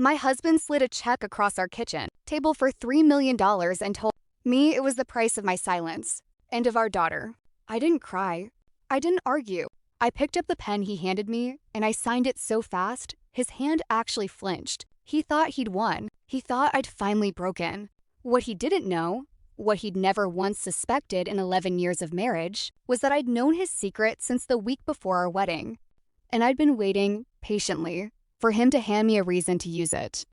My husband slid a check across our kitchen table for $3 million and told me it was the price of my silence and of our daughter. I didn't cry. I didn't argue. I picked up the pen he handed me and I signed it so fast, his hand actually flinched. He thought he'd won. He thought I'd finally broken. What he didn't know, what he'd never once suspected in 11 years of marriage, was that I'd known his secret since the week before our wedding. And I'd been waiting, patiently, for him to hand me a reason to use it.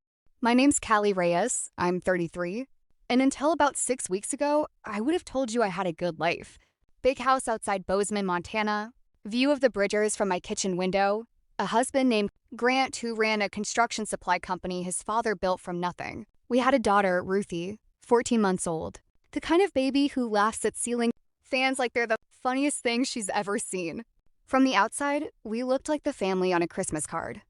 My name's Callie Reyes, I'm 33, and until about 6 weeks ago, I would have told you I had a good life. Big house outside Bozeman, Montana, view of the Bridgers from my kitchen window, a husband named Grant who ran a construction supply company his father built from nothing. We had a daughter, Ruthie, 14 months old, the kind of baby who laughs at ceiling fans like they're the funniest thing she's ever seen. From the outside, we looked like the family on a Christmas card.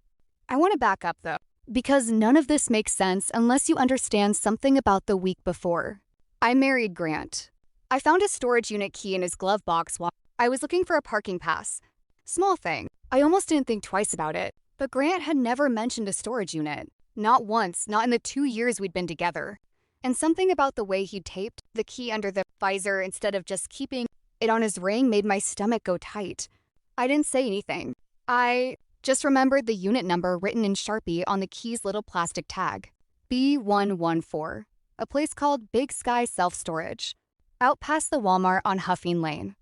I want to back up, though, because none of this makes sense unless you understand something about the week before. I married Grant. I found a storage unit key in his glove box while I was looking for a parking pass. Small thing. I almost didn't think twice about it, but Grant had never mentioned a storage unit. Not once, not in the 2 years we'd been together. And something about the way he taped the key under the visor instead of just keeping it on his ring made my stomach go tight. I didn't say anything. I just remembered the unit number written in Sharpie on the key's little plastic tag. B114, a place called Big Sky Self-Storage, out past the Walmart on Huffing Lane.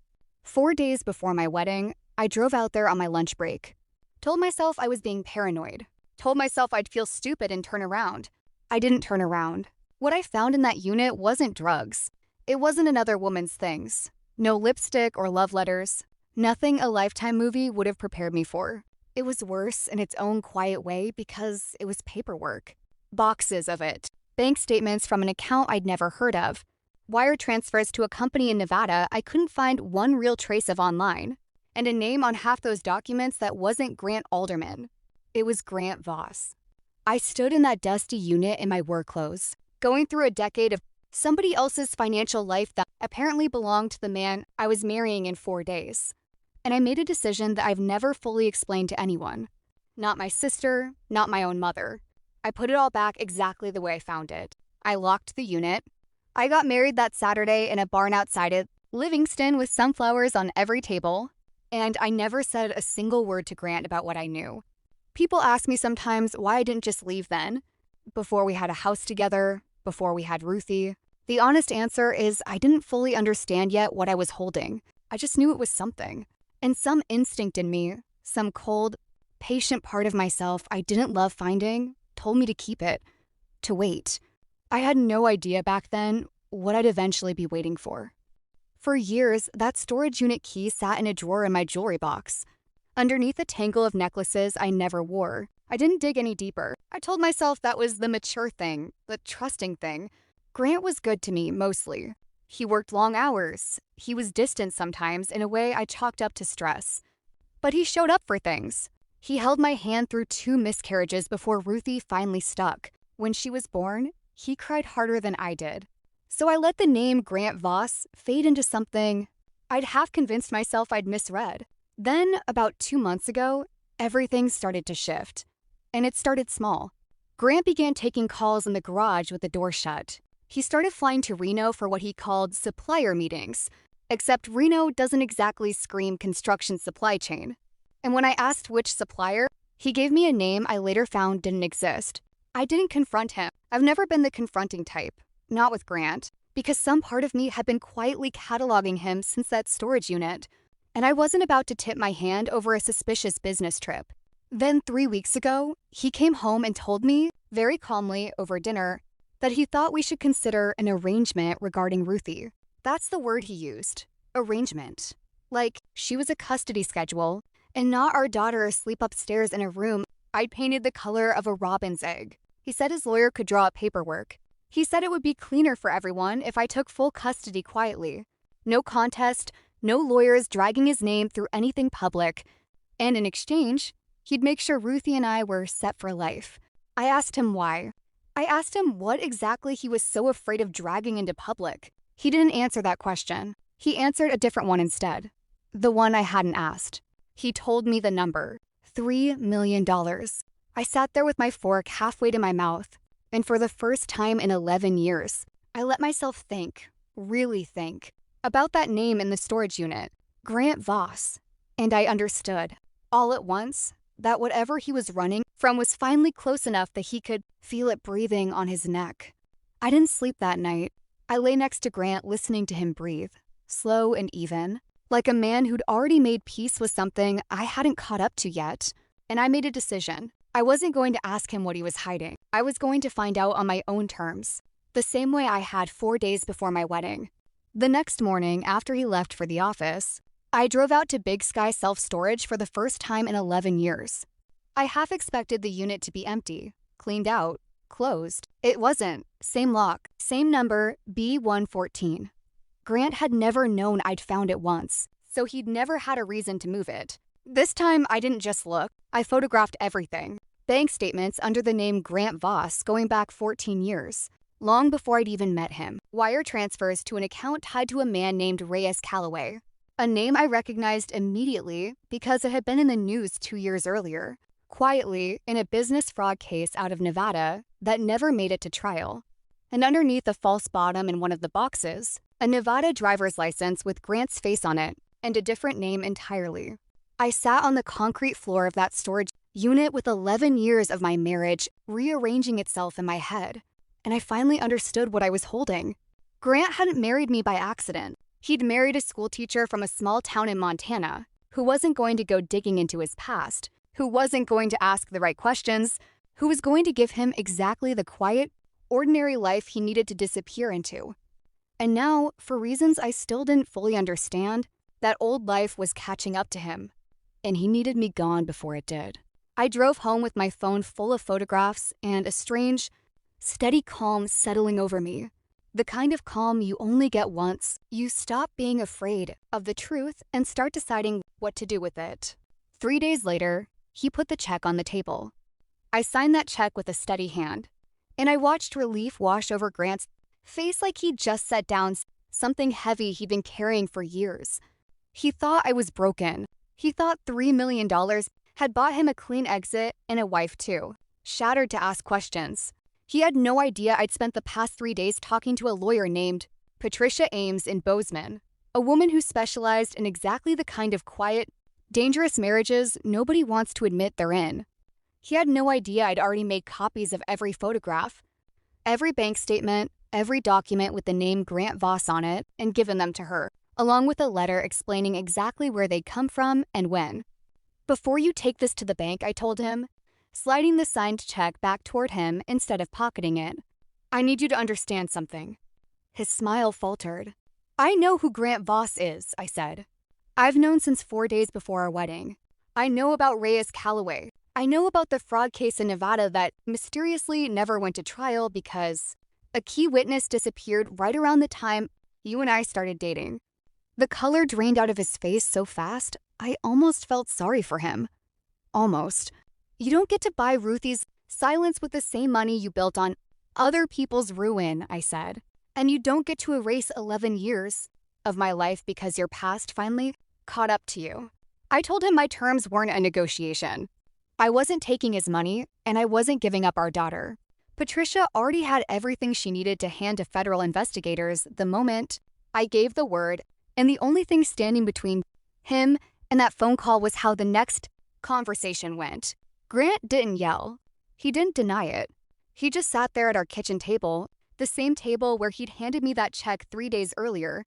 4 days before my wedding, I drove out there on my lunch break. Told myself I was being paranoid. Told myself I'd feel stupid and turn around. I didn't turn around. What I found in that unit wasn't drugs. It wasn't another woman's things. No lipstick or love letters. Nothing a Lifetime movie would have prepared me for. It was worse in its own quiet way because it was paperwork. Boxes of it. Bank statements from an account I'd never heard of. Wire transfers to a company in Nevada I couldn't find one real trace of online. And a name on half those documents that wasn't Grant Alderman. It was Grant Voss. I stood in that dusty unit in my work clothes, going through a decade of somebody else's financial life that apparently belonged to the man I was marrying in 4 days. And I made a decision that I've never fully explained to anyone. Not my sister, not my own mother. I put it all back exactly the way I found it. I locked the unit. I got married that Saturday in a barn outside it, Livingston with sunflowers on every table, and I never said a single word to Grant about what I knew. People ask me sometimes why I didn't just leave then, before we had a house together, before we had Ruthie. The honest answer is I didn't fully understand yet what I was holding. I just knew it was something. And some instinct in me, some cold, patient part of myself I didn't love finding, told me to keep it, to wait. I had no idea back then what I'd eventually be waiting for. For years, that storage unit key sat in a drawer in my jewelry box. Underneath a tangle of necklaces I never wore. I didn't dig any deeper. I told myself that was the mature thing, the trusting thing. Grant was good to me, mostly. He worked long hours. He was distant sometimes in a way I chalked up to stress. But he showed up for things. He held my hand through 2 miscarriages before Ruthie finally stuck. When she was born, he cried harder than I did. So I let the name Grant Voss fade into something I'd half convinced myself I'd misread. Then, about 2 months ago, everything started to shift. And it started small. Grant began taking calls in the garage with the door shut. He started flying to Reno for what he called supplier meetings, except Reno doesn't exactly scream construction supply chain. And when I asked which supplier, he gave me a name I later found didn't exist. I didn't confront him. I've never been the confronting type, not with Grant, because some part of me had been quietly cataloging him since that storage unit, and I wasn't about to tip my hand over a suspicious business trip. Then 3 weeks ago, he came home and told me, very calmly over dinner, that he thought we should consider an arrangement regarding Ruthie. That's the word he used, arrangement. Like she was a custody schedule, and not our daughter asleep upstairs in a room I'd painted the color of a robin's egg. He said his lawyer could draw up paperwork. He said it would be cleaner for everyone if I took full custody quietly. No contest, no lawyers dragging his name through anything public. And in exchange, he'd make sure Ruthie and I were set for life. I asked him why. I asked him what exactly he was so afraid of dragging into public. He didn't answer that question. He answered a different one instead. The one I hadn't asked. He told me the number, $3 million. I sat there with my fork halfway to my mouth, and for the first time in 11 years, I let myself think, really think, about that name in the storage unit, Grant Voss. And I understood, all at once, that whatever he was running from was finally close enough that he could feel it breathing on his neck. I didn't sleep that night. I lay next to Grant listening to him breathe, slow and even, like a man who'd already made peace with something I hadn't caught up to yet. And I made a decision. I wasn't going to ask him what he was hiding. I was going to find out on my own terms, the same way I had 4 days before my wedding. The next morning, after he left for the office, I drove out to Big Sky Self-Storage for the first time in 11 years. I half expected the unit to be empty, cleaned out, closed. It wasn't. Same lock, same number, B114. Grant had never known I'd found it once, so he'd never had a reason to move it. This time, I didn't just look. I photographed everything. Bank statements under the name Grant Voss going back 14 years, long before I'd even met him. Wire transfers to an account tied to a man named Reyes Calloway, a name I recognized immediately because it had been in the news 2 years earlier, quietly in a business fraud case out of Nevada that never made it to trial. And underneath a false bottom in one of the boxes, a Nevada driver's license with Grant's face on it and a different name entirely. I sat on the concrete floor of that storage unit with 11 years of my marriage rearranging itself in my head, and I finally understood what I was holding. Grant hadn't married me by accident. He'd married a schoolteacher from a small town in Montana who wasn't going to go digging into his past, who wasn't going to ask the right questions, who was going to give him exactly the quiet, ordinary life he needed to disappear into. And now, for reasons I still didn't fully understand, that old life was catching up to him, and he needed me gone before it did. I drove home with my phone full of photographs and a strange, steady calm settling over me. The kind of calm you only get once. You stop being afraid of the truth and start deciding what to do with it. 3 days later, he put the check on the table. I signed that check with a steady hand, and I watched relief wash over Grant's face like he'd just set down something heavy he'd been carrying for years. He thought I was broken. He thought $3 million had bought him a clean exit and a wife too, shattered to ask questions. He had no idea I'd spent the past 3 days talking to a lawyer named Patricia Ames in Bozeman, a woman who specialized in exactly the kind of quiet, dangerous marriages nobody wants to admit they're in. He had no idea I'd already made copies of every photograph, every bank statement, every document with the name Grant Voss on it, and given them to her, along with a letter explaining exactly where they'd come from and when. "Before you take this to the bank," I told him, sliding the signed check back toward him instead of pocketing it, "I need you to understand something." His smile faltered. "I know who Grant Voss is," I said. "I've known since 4 days before our wedding. I know about Reyes Calloway. I know about the fraud case in Nevada that mysteriously never went to trial because a key witness disappeared right around the time you and I started dating." The color drained out of his face so fast, I almost felt sorry for him. Almost. "You don't get to buy Ruthie's silence with the same money you built on other people's ruin," I said. "And you don't get to erase 11 years of my life because your past finally caught up to you." I told him my terms weren't a negotiation. I wasn't taking his money, and I wasn't giving up our daughter. Patricia already had everything she needed to hand to federal investigators the moment I gave the word, and the only thing standing between him and that phone call was how the next conversation went. Grant didn't yell. He didn't deny it. He just sat there at our kitchen table, the same table where he'd handed me that check 3 days earlier.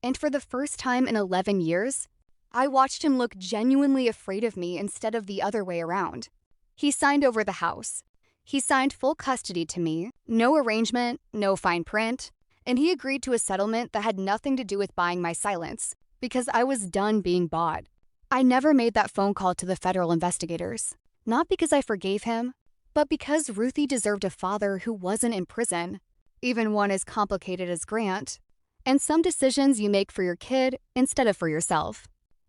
And for the first time in 11 years, I watched him look genuinely afraid of me instead of the other way around. He signed over the house. He signed full custody to me, no arrangement, no fine print, and he agreed to a settlement that had nothing to do with buying my silence, because I was done being bought. I never made that phone call to the federal investigators, not because I forgave him, but because Ruthie deserved a father who wasn't in prison, even one as complicated as Grant, and some decisions you make for your kid instead of for yourself.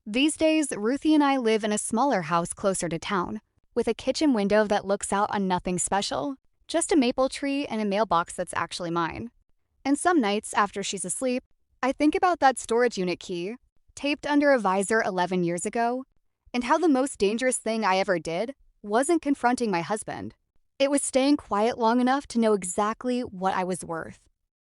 These days, Ruthie and I live in a smaller house closer to town, with a kitchen window that looks out on nothing special, just a maple tree and a mailbox that's actually mine. And some nights, after she's asleep, I think about that storage unit key, taped under a visor 11 years ago, and how the most dangerous thing I ever did wasn't confronting my husband. It was staying quiet long enough to know exactly what I was worth.